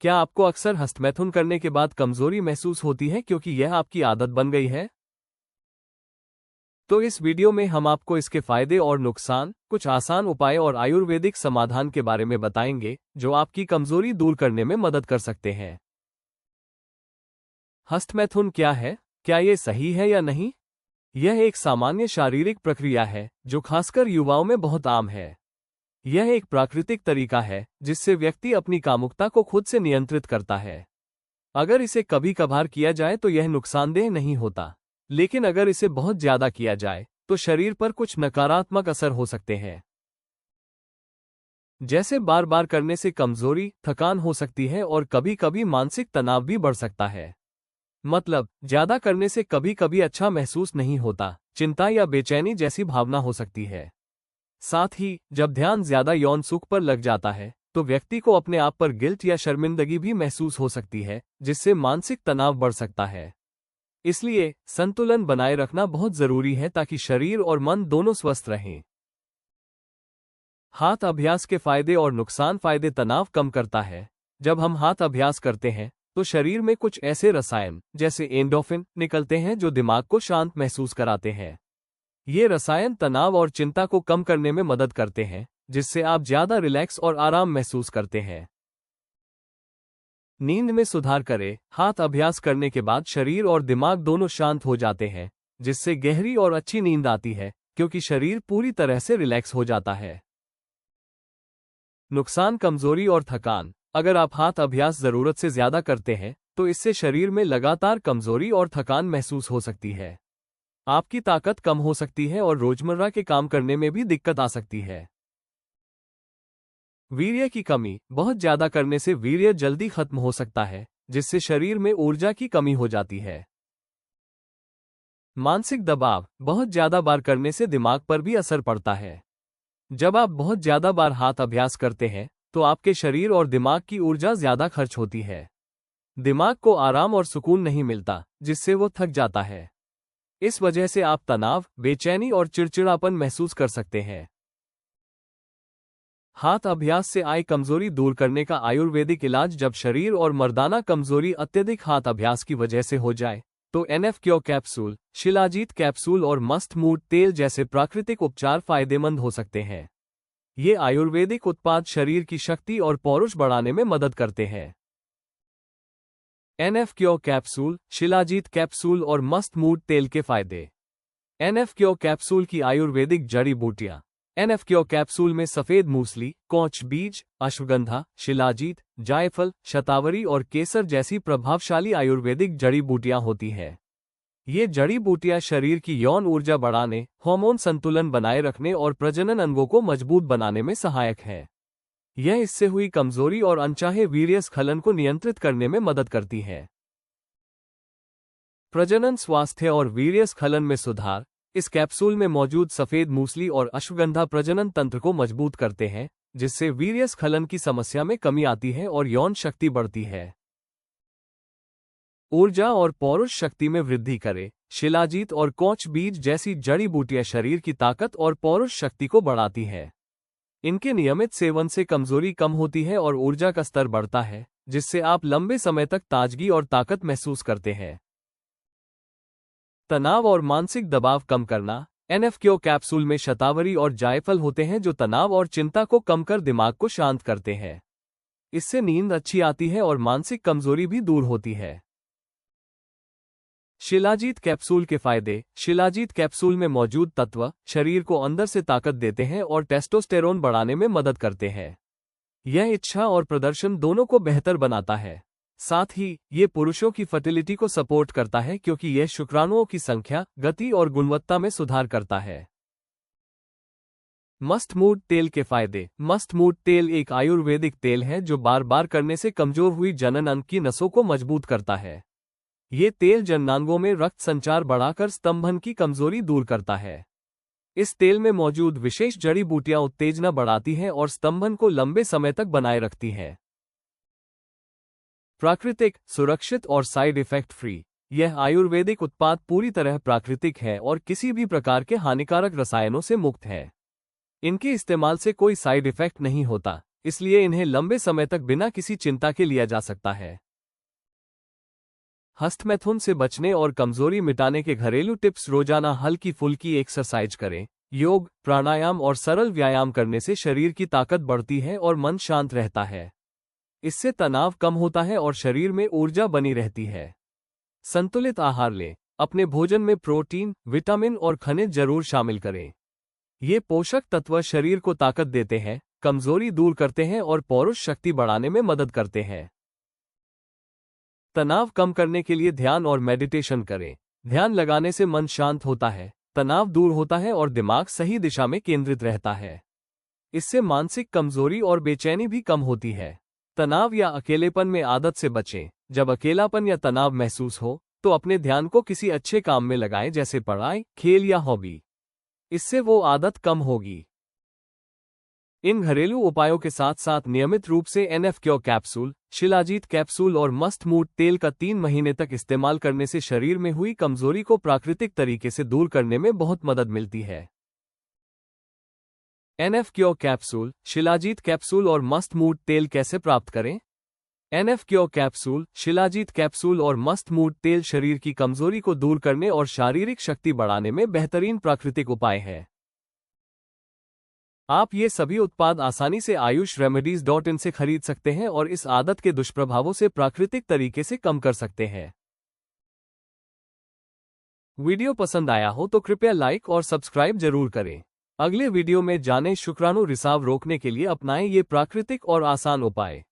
क्या आपको अक्सर हस्तमैथुन करने के बाद कमजोरी महसूस होती है क्योंकि यह आपकी आदत बन गई है? तो इस वीडियो में हम आपको इसके फायदे और नुकसान, कुछ आसान उपाय और आयुर्वेदिक समाधान के बारे में बताएंगे जो आपकी कमजोरी दूर करने में मदद कर सकते हैं। हस्तमैथुन क्या है? क्या ये सही है या नहीं? यह एक सामान्य शारीरिक प्रक्रिया है जो खासकर युवाओं में बहुत आम है। यह एक प्राकृतिक तरीका है जिससे व्यक्ति अपनी कामुकता को खुद से नियंत्रित करता है। अगर इसे कभी कभार किया जाए तो यह नुकसानदेह नहीं होता, लेकिन अगर इसे बहुत ज्यादा किया जाए तो शरीर पर कुछ नकारात्मक असर हो सकते हैं। जैसे बार बार करने से कमजोरी, थकान हो सकती है और कभी कभी मानसिक तनाव भी बढ़ सकता है। मतलब, ज्यादा करने से कभी कभी अच्छा महसूस नहीं होता, चिंता या बेचैनी जैसी भावना हो सकती है। साथ ही जब ध्यान ज्यादा यौन सुख पर लग जाता है तो व्यक्ति को अपने आप पर गिल्ट या शर्मिंदगी भी महसूस हो सकती है, जिससे मानसिक तनाव बढ़ सकता है। इसलिए संतुलन बनाए रखना बहुत जरूरी है ताकि शरीर और मन दोनों स्वस्थ रहें। हाथ अभ्यास के फायदे और नुकसान। फायदे: तनाव कम करता है। जब हम हाथ अभ्यास करते हैं तो शरीर में कुछ ऐसे रसायन जैसे एंडोर्फिन निकलते हैं जो दिमाग को शांत महसूस कराते हैं। ये रसायन तनाव और चिंता को कम करने में मदद करते हैं, जिससे आप ज्यादा रिलैक्स और आराम महसूस करते हैं। नींद में सुधार करें। हाथ अभ्यास करने के बाद शरीर और दिमाग दोनों शांत हो जाते हैं, जिससे गहरी और अच्छी नींद आती है क्योंकि शरीर पूरी तरह से रिलैक्स हो जाता है। नुकसान: कमजोरी और थकान। अगर आप हाथ अभ्यास जरूरत से ज्यादा करते हैं तो इससे शरीर में लगातार कमजोरी और थकान महसूस हो सकती है। आपकी ताकत कम हो सकती है और रोजमर्रा के काम करने में भी दिक्कत आ सकती है। वीर्य की कमी। बहुत ज्यादा करने से वीर्य जल्दी खत्म हो सकता है, जिससे शरीर में ऊर्जा की कमी हो जाती है। मानसिक दबाव। बहुत ज्यादा बार करने से दिमाग पर भी असर पड़ता है। जब आप बहुत ज्यादा बार हाथ अभ्यास करते हैं तो आपके शरीर और दिमाग की ऊर्जा ज्यादा खर्च होती है। दिमाग को आराम और सुकून नहीं मिलता, जिससे वो थक जाता है। इस वजह से आप तनाव, बेचैनी और चिड़चिड़ापन महसूस कर सकते हैं। हाथ अभ्यास से आई कमजोरी दूर करने का आयुर्वेदिक इलाज। जब शरीर और मर्दाना कमजोरी अत्यधिक हाथ अभ्यास की वजह से हो जाए तो NF cure capsule, shilajit capsule और मस्त मूड तेल जैसे प्राकृतिक उपचार फायदेमंद हो सकते हैं। ये आयुर्वेदिक उत्पाद शरीर की शक्ति और पौरुष बढ़ाने में मदद करते हैं। NF cure capsule, shilajit capsule और मस्त मूड तेल के फायदे। एनएफ क्योर कैप्सूल की आयुर्वेदिक जड़ी बूटियां। एनएफ क्योर कैप्सूल में सफेद मूसली, कौच बीज, अश्वगंधा, शिलाजीत, जायफल, शतावरी और केसर जैसी प्रभावशाली आयुर्वेदिक जड़ी बूटियां होती हैं। ये जड़ी बूटियां शरीर की यौन ऊर्जा बढ़ाने, हार्मोन संतुलन बनाए रखने और प्रजनन अंगों को मजबूत बनाने में सहायक है। यह इससे हुई कमजोरी और अनचाहे वीर्यस्खलन को नियंत्रित करने में मदद करती है। प्रजनन स्वास्थ्य और वीर्यस्खलन में सुधार। इस कैप्सूल में मौजूद सफेद मूसली और अश्वगंधा प्रजनन तंत्र को मजबूत करते हैं, जिससे वीर्यस्खलन की समस्या में कमी आती है और यौन शक्ति बढ़ती है। ऊर्जा और पौरुष शक्ति में वृद्धि करे। शिलाजीत और कौच बीज जैसी जड़ी बूटियां शरीर की ताकत और पौरुष शक्ति को बढ़ाती है। इनके नियमित सेवन से कमजोरी कम होती है और ऊर्जा का स्तर बढ़ता है, जिससे आप लंबे समय तक ताजगी और ताकत महसूस करते हैं। तनाव और मानसिक दबाव कम करना। एनएफ क्योर कैप्सूल में शतावरी और जायफल होते हैं जो तनाव और चिंता को कम कर दिमाग को शांत करते हैं। इससे नींद अच्छी आती है और मानसिक कमजोरी भी दूर होती है। शिलाजीत कैप्सूल के फायदे। शिलाजीत कैप्सूल में मौजूद तत्व शरीर को अंदर से ताकत देते हैं और टेस्टोस्टेरोन बढ़ाने में मदद करते हैं। यह इच्छा और प्रदर्शन दोनों को बेहतर बनाता है। साथ ही ये पुरुषों की फर्टिलिटी को सपोर्ट करता है क्योंकि यह शुक्राणुओं की संख्या, गति और गुणवत्ता में सुधार करता है। मस्त मूड तेल के फायदे। मस्त मूड तेल एक आयुर्वेदिक तेल है जो बार बार करने से कमजोर हुई जनन अंग की नसों को मजबूत करता है। ये तेल जननांगों में रक्त संचार बढ़ाकर स्तंभन की कमजोरी दूर करता है। इस तेल में मौजूद विशेष जड़ी बूटियां उत्तेजना बढ़ाती हैं और स्तंभन को लंबे समय तक बनाए रखती हैं। प्राकृतिक, सुरक्षित और साइड इफेक्ट फ्री। यह आयुर्वेदिक उत्पाद पूरी तरह प्राकृतिक है और किसी भी प्रकार के हानिकारक रसायनों से मुक्त है। इनके इस्तेमाल से कोई साइड इफेक्ट नहीं होता, इसलिए इन्हें लंबे समय तक बिना किसी चिंता के लिया जा सकता है। हस्तमैथुन से बचने और कमजोरी मिटाने के घरेलू टिप्स। रोजाना हल्की फुल्की एक्सरसाइज करें। योग, प्राणायाम और सरल व्यायाम करने से शरीर की ताकत बढ़ती है और मन शांत रहता है। इससे तनाव कम होता है और शरीर में ऊर्जा बनी रहती है। संतुलित आहार लें। अपने भोजन में प्रोटीन, विटामिन और खनिज जरूर शामिल करें। ये पोषक तत्व शरीर को ताकत देते हैं, कमजोरी दूर करते हैं और पौरुष शक्ति बढ़ाने में मदद करते हैं। तनाव कम करने के लिए ध्यान और मेडिटेशन करें। ध्यान लगाने से मन शांत होता है, तनाव दूर होता है और दिमाग सही दिशा में केंद्रित रहता है। इससे मानसिक कमजोरी और बेचैनी भी कम होती है। तनाव या अकेलेपन में आदत से बचें। जब अकेलापन या तनाव महसूस हो तो अपने ध्यान को किसी अच्छे काम में लगाएं, जैसे पढ़ाई, खेल या हॉबी। इससे वो आदत कम होगी। इन घरेलू उपायों के साथ साथ नियमित रूप से NF cure capsule, shilajit capsule और मस्ट मूड तेल का 3 महीने तक इस्तेमाल करने से शरीर में हुई कमजोरी को प्राकृतिक तरीके से दूर करने में बहुत मदद मिलती है। NF cure capsule, shilajit capsule और मस्ट मूड तेल कैसे प्राप्त करें? NF cure capsule, shilajit capsule और मस्ट मूड तेल शरीर की कमजोरी को दूर करने और शारीरिक शक्ति बढ़ाने में बेहतरीन प्राकृतिक उपाय है। आप ये सभी उत्पाद आसानी से ayushremedies.in से खरीद सकते हैं और इस आदत के दुष्प्रभावों से प्राकृतिक तरीके से कम कर सकते हैं। वीडियो पसंद आया हो तो कृपया लाइक और सब्सक्राइब जरूर करें। अगले वीडियो में जानें शुक्राणु रिसाव रोकने के लिए अपनाएं ये प्राकृतिक और आसान उपाय।